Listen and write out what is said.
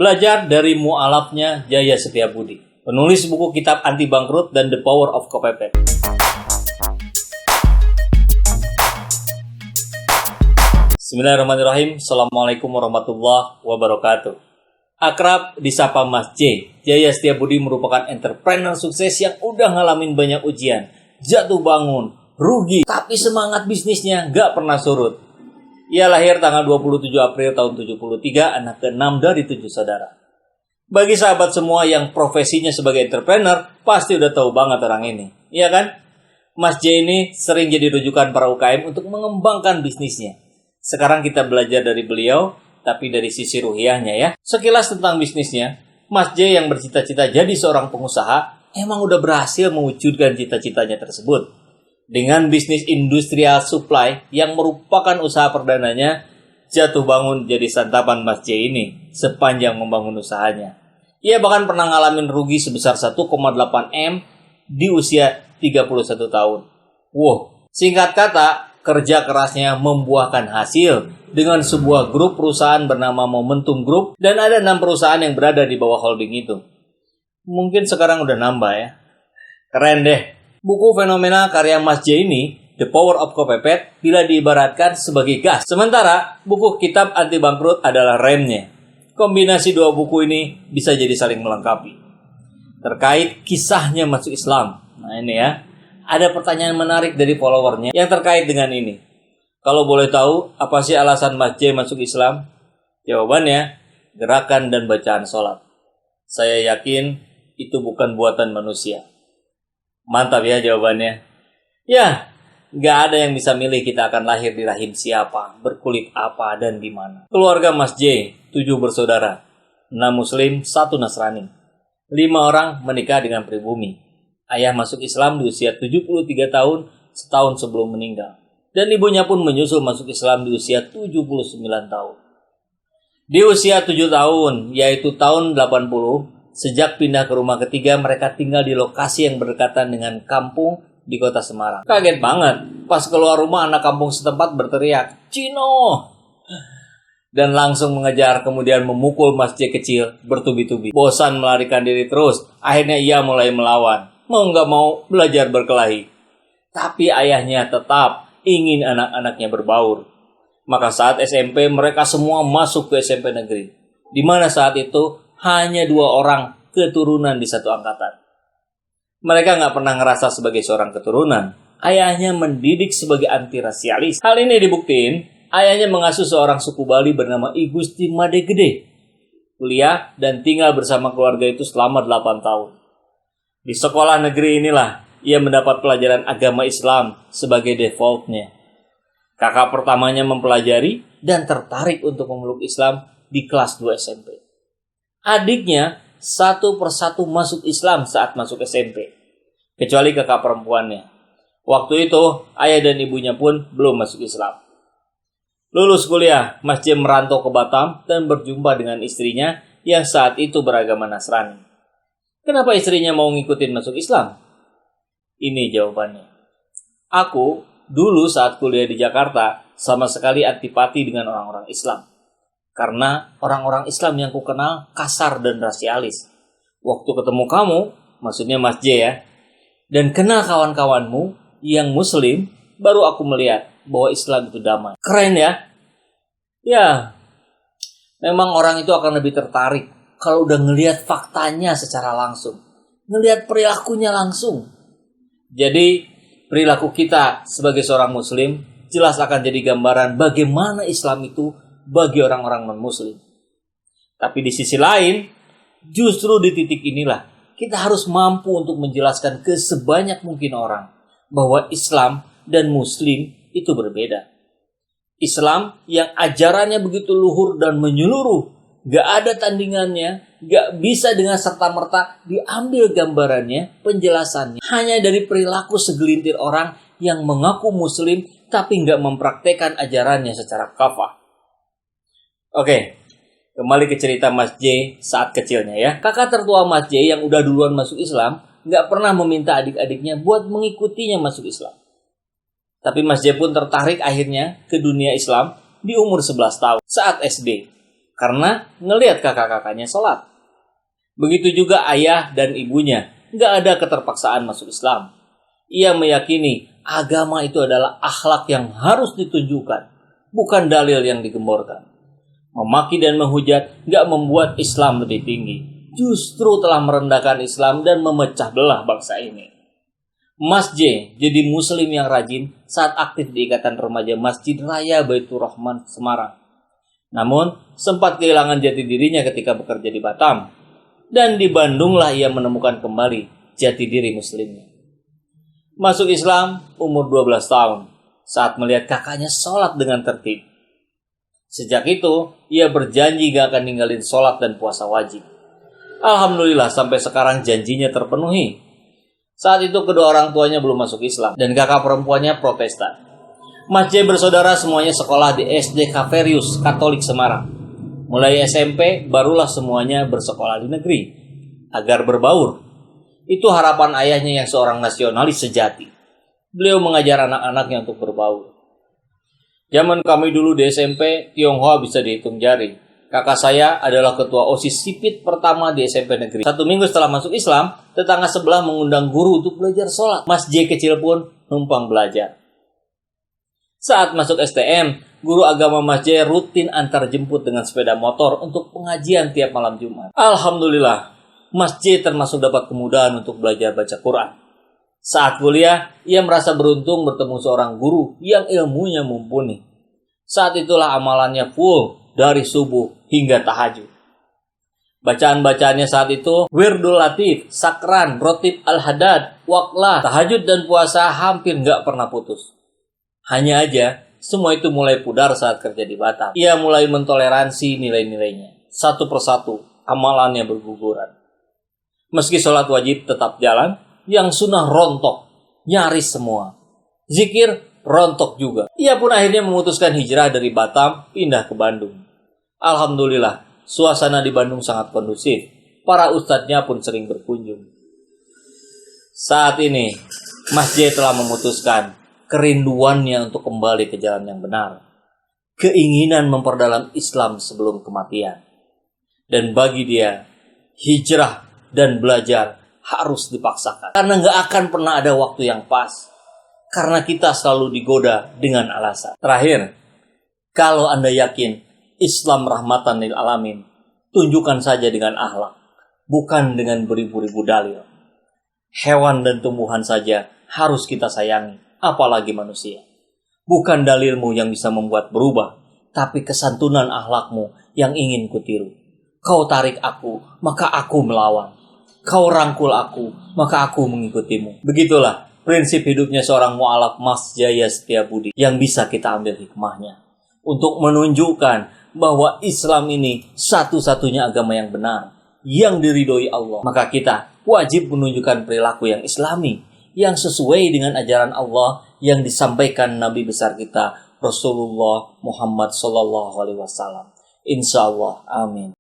Belajar dari mu'alafnya Jaya Setiabudi, penulis buku kitab Anti Bangkrut dan The Power of Kepepet. Bismillahirrahmanirrahim. Assalamualaikum warahmatullahi wabarakatuh. Akrab disapa Mas J. Jaya Setiabudi merupakan entrepreneur sukses yang udah ngalamin banyak ujian, jatuh bangun, rugi, tapi semangat bisnisnya gak pernah surut. Ia lahir tanggal 27 April tahun 73, anak ke-6 dari 7 saudara. Bagi sahabat semua yang profesinya sebagai entrepreneur, pasti udah tahu banget orang ini, iya kan? Mas J ini sering jadi rujukan para UKM untuk mengembangkan bisnisnya. Sekarang kita belajar dari beliau, tapi dari sisi ruhiyahnya ya. Sekilas tentang bisnisnya, Mas J yang bercita-cita jadi seorang pengusaha, emang udah berhasil mewujudkan cita-citanya tersebut. Dengan bisnis industrial supply yang merupakan usaha perdananya, jatuh bangun jadi santapan Mas J ini sepanjang membangun usahanya. Ia bahkan pernah ngalamin rugi sebesar 1,8 M di usia 31 tahun. Wow, singkat kata, kerja kerasnya membuahkan hasil dengan sebuah grup perusahaan bernama Momentum Group dan ada 6 perusahaan yang berada di bawah holding itu. Mungkin sekarang udah nambah ya. Keren deh. Buku fenomena karya Mas J ini, The Power of Kepepet, bila diibaratkan sebagai gas. Sementara, buku kitab Anti Bangkrut adalah remnya. Kombinasi dua buku ini bisa jadi saling melengkapi. Terkait kisahnya masuk Islam. Nah ini ya, ada pertanyaan menarik dari followernya yang terkait dengan ini. Kalau boleh tahu, apa sih alasan Mas J masuk Islam? Jawabannya, gerakan dan bacaan sholat. Saya yakin itu bukan buatan manusia. Mantap ya jawabannya. Ya, nggak ada yang bisa milih kita akan lahir di rahim siapa, berkulit apa, dan di mana. Keluarga Mas J, 7 bersaudara, 6 Muslim, 1 Nasrani. 5 orang menikah dengan pribumi. Ayah masuk Islam di usia 73 tahun, setahun sebelum meninggal. Dan ibunya pun menyusul masuk Islam di usia 79 tahun. Di usia 7 tahun, yaitu tahun 80, sejak pindah ke rumah ketiga, mereka tinggal di lokasi yang berdekatan dengan kampung di kota Semarang. Kaget banget, pas keluar rumah anak kampung setempat berteriak, "Cino!" Dan langsung mengejar, kemudian memukul Mas J kecil bertubi-tubi. Bosan melarikan diri terus, akhirnya ia mulai melawan. Mau nggak mau belajar berkelahi. Tapi ayahnya tetap ingin anak-anaknya berbaur. Maka saat SMP, mereka semua masuk ke SMP negeri. Di mana saat itu hanya 2 orang keturunan di satu angkatan. Mereka nggak pernah ngerasa sebagai seorang keturunan. Ayahnya mendidik sebagai antirasialis. Hal ini dibuktiin, ayahnya mengasuh seorang suku Bali bernama I Gusti Made Gede. Kuliah dan tinggal bersama keluarga itu selama 8 tahun. Di sekolah negeri inilah, ia mendapat pelajaran agama Islam sebagai defaultnya. Kakak pertamanya mempelajari dan tertarik untuk memeluk Islam di kelas 2 SMP. Adiknya satu persatu masuk Islam saat masuk SMP, kecuali kakak perempuannya. Waktu itu, ayah dan ibunya pun belum masuk Islam. Lulus kuliah, Mas J merantau ke Batam dan berjumpa dengan istrinya yang saat itu beragama Nasrani. Kenapa istrinya mau ngikutin masuk Islam? Ini jawabannya. Aku, dulu saat kuliah di Jakarta, sama sekali antipati dengan orang-orang Islam. Karena orang-orang Islam yang kukenal kasar dan rasialis. Waktu ketemu kamu, maksudnya Mas J ya, dan kenal kawan-kawanmu yang Muslim, baru aku melihat bahwa Islam itu damai. Keren ya? Ya, memang orang itu akan lebih tertarik kalau udah ngelihat faktanya secara langsung. Ngelihat perilakunya langsung. Jadi, perilaku kita sebagai seorang Muslim jelas akan jadi gambaran bagaimana Islam itu bagi orang-orang non-Muslim. Tapi di sisi lain, justru di titik inilah kita harus mampu untuk menjelaskan ke sebanyak mungkin orang bahwa Islam dan Muslim itu berbeda. Islam yang ajarannya begitu luhur dan menyeluruh, gak ada tandingannya, gak bisa dengan serta-merta diambil gambarannya, penjelasannya hanya dari perilaku segelintir orang yang mengaku Muslim tapi gak mempraktekkan ajarannya secara kafah. Oke, kembali ke cerita Mas J saat kecilnya ya. Kakak tertua Mas J yang udah duluan masuk Islam gak pernah meminta adik-adiknya buat mengikutinya masuk Islam. Tapi Mas J pun tertarik akhirnya ke dunia Islam di umur 11 tahun saat SD. karena ngelihat kakak-kakaknya sholat. Begitu juga ayah dan ibunya, nggak ada keterpaksaan masuk Islam. Ia meyakini agama itu adalah akhlak yang harus ditunjukkan, bukan dalil yang digemborkan. Memaki dan menghujat nggak membuat Islam lebih tinggi, justru telah merendahkan Islam dan memecah belah bangsa ini. Mas J jadi muslim yang rajin saat aktif di Ikatan Remaja Masjid Raya Baitur Rahman, Semarang. Namun, sempat kehilangan jati dirinya ketika bekerja di Batam. Dan di Bandunglah ia menemukan kembali jati diri muslimnya. Masuk Islam umur 12 tahun saat melihat kakaknya sholat dengan tertib. Sejak itu, ia berjanji gak akan ninggalin sholat dan puasa wajib. Alhamdulillah sampai sekarang janjinya terpenuhi. Saat itu kedua orang tuanya belum masuk Islam dan kakak perempuannya Protestan. Mas J bersaudara semuanya sekolah di SD Kaverius Katolik Semarang. Mulai SMP barulah semuanya bersekolah di negeri agar berbaur. Itu harapan ayahnya yang seorang nasionalis sejati. Beliau mengajar anak-anaknya untuk berbaur. Zaman kami dulu di SMP, Tionghoa bisa dihitung jari. Kakak saya adalah ketua OSIS sipit pertama di SMP negeri. 1 minggu setelah masuk Islam, tetangga sebelah mengundang guru untuk belajar sholat. Mas J kecil pun numpang belajar. Saat masuk STM, guru agama Mas J rutin antar jemput dengan sepeda motor untuk pengajian tiap malam Jumat. Alhamdulillah, Mas J termasuk dapat kemudahan untuk belajar baca Quran. Saat kuliah, ia merasa beruntung bertemu seorang guru yang ilmunya mumpuni. Saat itulah amalannya full dari subuh hingga tahajud. Bacaan-bacaannya saat itu, Wirdul Latif, Sakran, Rotib Al-Hadad, Waqlah, tahajud dan puasa hampir nggak pernah putus. Hanya aja, semua itu mulai pudar saat kerja di Batam. Ia mulai mentoleransi nilai-nilainya. Satu persatu, amalannya berguguran. Meski sholat wajib tetap jalan, yang sunnah rontok, nyaris semua. Zikir rontok juga. Ia pun akhirnya memutuskan hijrah dari Batam, pindah ke Bandung. Alhamdulillah, suasana di Bandung sangat kondusif. Para ustadznya pun sering berkunjung. Saat ini, Mas J telah memutuskan kerinduannya untuk kembali ke jalan yang benar. Keinginan memperdalam Islam sebelum kematian. Dan bagi dia, hijrah dan belajar harus dipaksakan. Karena nggak akan pernah ada waktu yang pas. Karena kita selalu digoda dengan alasan. Terakhir, kalau Anda yakin Islam rahmatan lil alamin, tunjukkan saja dengan akhlak, bukan dengan beribu-ribu dalil. Hewan dan tumbuhan saja harus kita sayangi, apalagi manusia. Bukan dalilmu yang bisa membuat berubah, tapi kesantunan akhlakmu yang ingin kutiru. Kau tarik aku, maka aku melawan. Kau rangkul aku, maka aku mengikutimu. Begitulah prinsip hidupnya seorang mu'alaf Mas Jaya Setiabudi yang bisa kita ambil hikmahnya. Untuk menunjukkan bahwa Islam ini satu-satunya agama yang benar, yang diridhoi Allah. Maka kita wajib menunjukkan perilaku yang islami, yang sesuai dengan ajaran Allah yang disampaikan Nabi besar kita Rasulullah Muhammad SAW. Insya Allah, amin.